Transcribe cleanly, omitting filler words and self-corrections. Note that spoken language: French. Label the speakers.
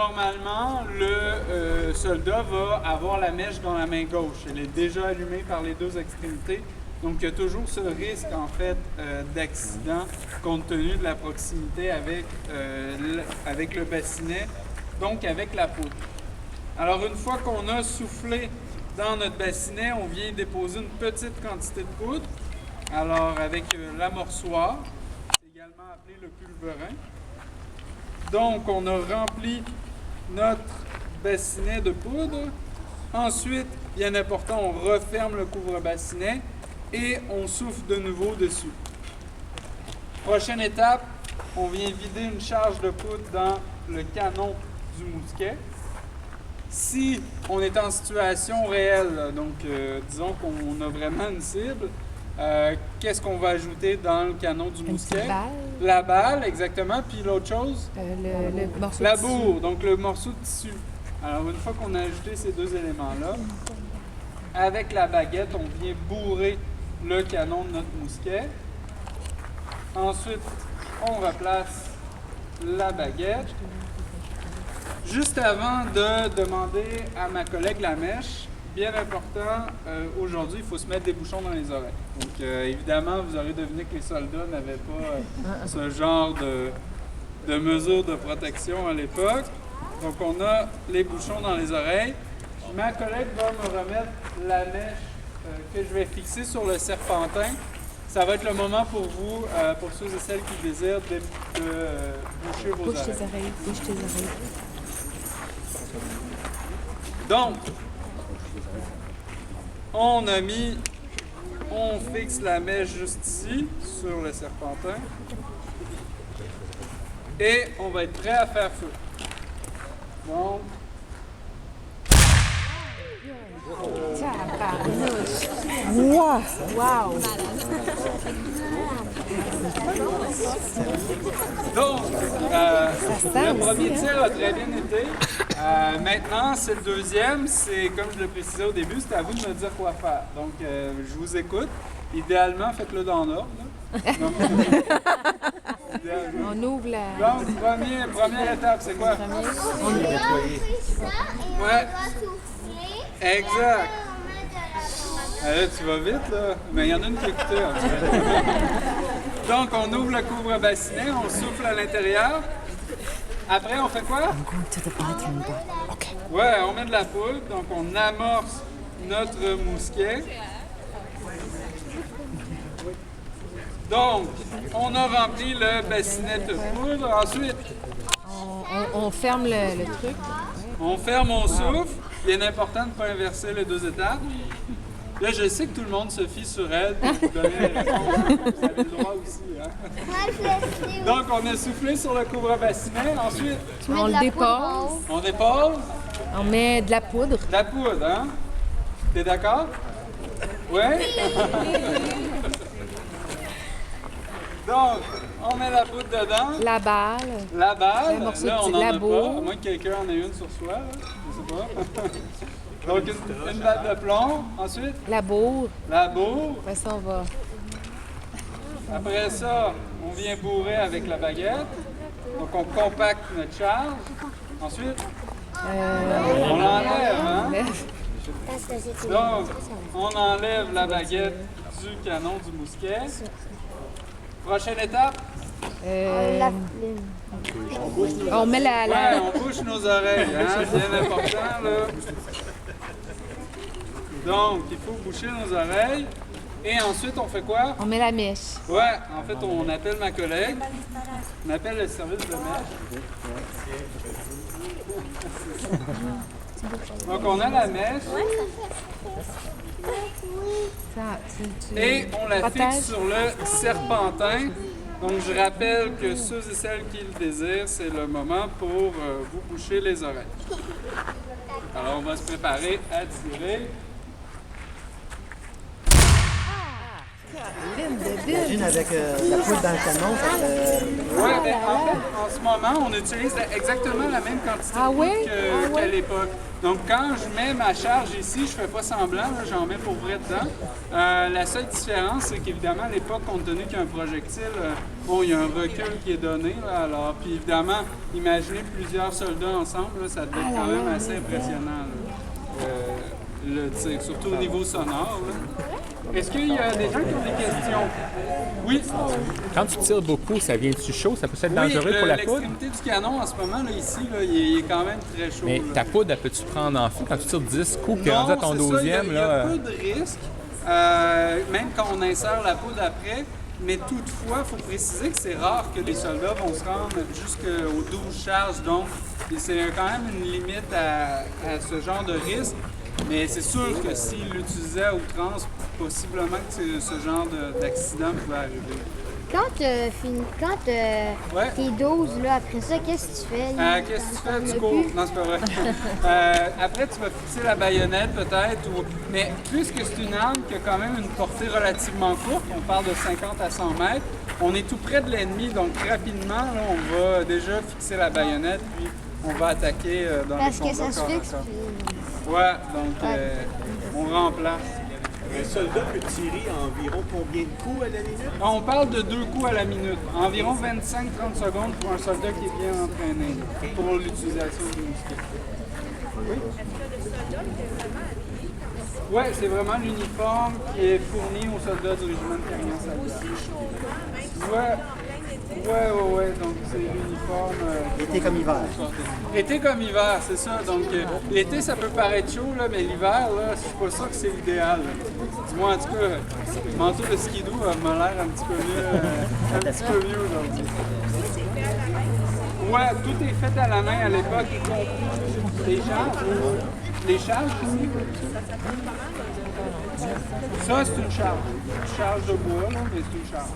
Speaker 1: normalement, le soldat va avoir la mèche dans la main gauche. Elle est déjà allumée par les deux extrémités. Donc, il y a toujours ce risque, en fait, d'accident compte tenu de la proximité avec le bassinet, donc avec la poudre. Alors, une fois qu'on a soufflé dans notre bassinet, on vient déposer une petite quantité de poudre. Alors, avec l'amorçoir, c'est également appelé le pulverin. Donc, on a rempli notre bassinet de poudre. Ensuite, bien important, on referme le couvre-bassinet et on souffle de nouveau dessus. Prochaine étape, on vient vider une charge de poudre dans le canon du mousquet. Si on est en situation réelle, donc disons qu'on a vraiment une cible, qu'est-ce qu'on va ajouter dans le canon du mousquet?
Speaker 2: Balle.
Speaker 1: La balle, exactement. Puis l'autre chose?
Speaker 2: Le morceau
Speaker 1: La
Speaker 2: de tissu.
Speaker 1: bourre, donc le morceau de tissu. Alors, une fois qu'on a ajouté ces deux éléments-là, avec la baguette, on vient bourrer le canon de notre mousquet. Ensuite, on replace la baguette. Juste avant de demander à ma collègue la mèche, bien important, aujourd'hui, il faut se mettre des bouchons dans les oreilles. Donc, évidemment, vous aurez deviné que les soldats n'avaient pas ce genre de mesures de protection à l'époque. Donc, on a les bouchons dans les oreilles. Ma collègue va me remettre la mèche que je vais fixer sur le serpentin. Ça va être le moment pour vous, pour ceux et celles qui désirent, de boucher vos
Speaker 2: Bouche
Speaker 1: oreilles.
Speaker 2: tes oreilles, bouche tes oreilles.
Speaker 1: Donc, on fixe la mèche juste ici, sur le serpentin. Et on va être prêt à faire feu. Donc,
Speaker 2: Tabarnouche. Wow! Wow!
Speaker 1: donc
Speaker 2: sent
Speaker 1: le premier
Speaker 2: aussi,
Speaker 1: tir a très bien été. Maintenant, c'est le deuxième. C'est, comme je le précisais au début, c'est à vous de me dire quoi faire. Donc, je vous écoute. Idéalement, faites-le dans l'ordre. là. Donc, idéalement.
Speaker 2: On ouvre la...
Speaker 1: Donc, première étape, c'est quoi?
Speaker 3: On nettoyer ça et
Speaker 1: Ouais.
Speaker 3: on va souffler.
Speaker 1: Exact.
Speaker 3: Et après, on met de la poudre.
Speaker 1: Là, tu vas vite, là. Mais il y en a une qui écoutait. En fait. Donc, on ouvre le couvre-bassinet, on souffle à l'intérieur. Après, on fait quoi? Ouais, on met de la poudre. Donc, on amorce notre mousquet. Donc, on a rempli le bassinet de poudre. Ensuite,
Speaker 2: On ferme le truc.
Speaker 1: on ferme, on souffle. Bien important de ne pas inverser les deux étapes. Là, je sais que tout le monde se fie sur elle pour vous donner les réponses. Vous avez le droit aussi. Hein?
Speaker 3: Moi, je laisse les
Speaker 1: Donc, on a soufflé sur le couvre-bassinet. Ensuite,
Speaker 2: On le dépose.
Speaker 1: on dépose.
Speaker 2: On met de la poudre.
Speaker 1: De la poudre, hein? T'es d'accord? Ouais? Donc, on met la poudre dedans.
Speaker 2: La balle.
Speaker 1: La balle,
Speaker 2: Un morceau
Speaker 1: là,
Speaker 2: de
Speaker 1: on n'en
Speaker 2: la
Speaker 1: a pas.
Speaker 2: bourre.
Speaker 1: À moins que quelqu'un en ait une sur soi, là. Je sais pas. Donc, une balle de plomb. Ensuite,
Speaker 2: La bourre.
Speaker 1: la bourre.
Speaker 2: Après ça, on va...
Speaker 1: Après ça, on vient bourrer avec la baguette. Donc, on compacte notre charge. Ensuite, on l'enlève, hein?
Speaker 3: parce que c'est une
Speaker 1: Donc, on enlève la baguette du canon du mousquet. Prochaine étape,
Speaker 2: On met la...
Speaker 1: ouais, on bouche nos oreilles, hein? Bien important, là. Donc, il faut boucher nos oreilles. Et ensuite, on fait quoi?
Speaker 2: On met la mèche.
Speaker 1: Ouais, en fait, on appelle ma collègue. On appelle le service de mèche. Donc, on a la mèche et on la fixe sur le serpentin. Donc, je rappelle que ceux et celles qui le désirent, c'est le moment pour vous boucher les oreilles. Alors, on va se préparer à tirer.
Speaker 4: J'imagine avec la poudre dans le canon, ça fait...
Speaker 1: Oui, mais en fait, en ce moment, on utilise exactement la même quantité
Speaker 2: Ah
Speaker 1: de
Speaker 2: oui?
Speaker 1: poudre
Speaker 2: Ah oui?
Speaker 1: qu'à l'époque. Donc, quand je mets ma charge ici, je fais pas semblant, là, j'en mets pour vrai dedans. La seule différence, c'est qu'évidemment, à l'époque, compte tenu qu'un projectile bon, il y a un recul qui est donné, là, alors, puis évidemment, imaginez plusieurs soldats ensemble, là, ça devait être quand même assez impressionnant, là, le tir, surtout au niveau sonore, là. Est-ce qu'il y a des gens qui ont des questions? Oui?
Speaker 5: Quand tu tires beaucoup, ça vient-tu chaud? Ça peut être dangereux pour la poudre?
Speaker 1: L'extrémité du canon, en ce moment, là, ici, là, il est quand même très chaud.
Speaker 5: Mais
Speaker 1: là.
Speaker 5: ta poudre, elle peux-tu prendre en feu quand tu tires 10 coups, puis
Speaker 1: Non,
Speaker 5: rendu à ton
Speaker 1: c'est ça,
Speaker 5: 12e?
Speaker 1: il y a peu de risques, même quand on insère la poudre après. Mais toutefois, il faut préciser que c'est rare que les soldats vont se rendre jusqu'aux 12 charges. Donc, c'est quand même une limite à ce genre de risque. Mais c'est sûr que s'ils l'utilisaient à outrance, possiblement que ce genre d'accident pouvait arriver.
Speaker 3: Quand t'es 12, là, après ça, qu'est-ce que tu fais?
Speaker 1: Qu'est-ce que tu fais? Tu cours? Non, c'est pas vrai. Après, tu vas fixer la baïonnette peut-être. Mais puisque c'est une arme qui a quand même une portée relativement courte, on parle de 50 à 100 mètres, on est tout près de l'ennemi. Donc rapidement, là, on va déjà fixer la baïonnette, puis on va attaquer dans les
Speaker 3: Parce que
Speaker 1: combats
Speaker 3: ça se
Speaker 1: corps à
Speaker 3: fixe,
Speaker 1: corps.
Speaker 3: puis...
Speaker 1: Ouais, donc on remplace.
Speaker 6: Un soldat peut tirer environ combien de coups à la minute?
Speaker 1: On parle de 2 coups à la minute, environ 25-30 secondes pour un soldat qui est bien entraîné pour l'utilisation du mousquet. Oui? Oui, c'est vraiment l'uniforme qui est fourni aux soldats du régiment de Carignan-Salvaire. Ouais, donc c'est l'uniforme.
Speaker 4: Été comme hiver.
Speaker 1: Été comme hiver, c'est ça. Donc l'été, ça peut paraître chaud, là, mais l'hiver, là, je suis pas sûr que c'est l'idéal. Du moins, en tout cas, le manteau de skidoo m'a l'air un petit peu mieux aujourd'hui. Ouais, tout est fait à la main à l'époque, y compris les charges. Les charges ici. Ça, c'est une charge. Une charge de bois, là, mais c'est une charge.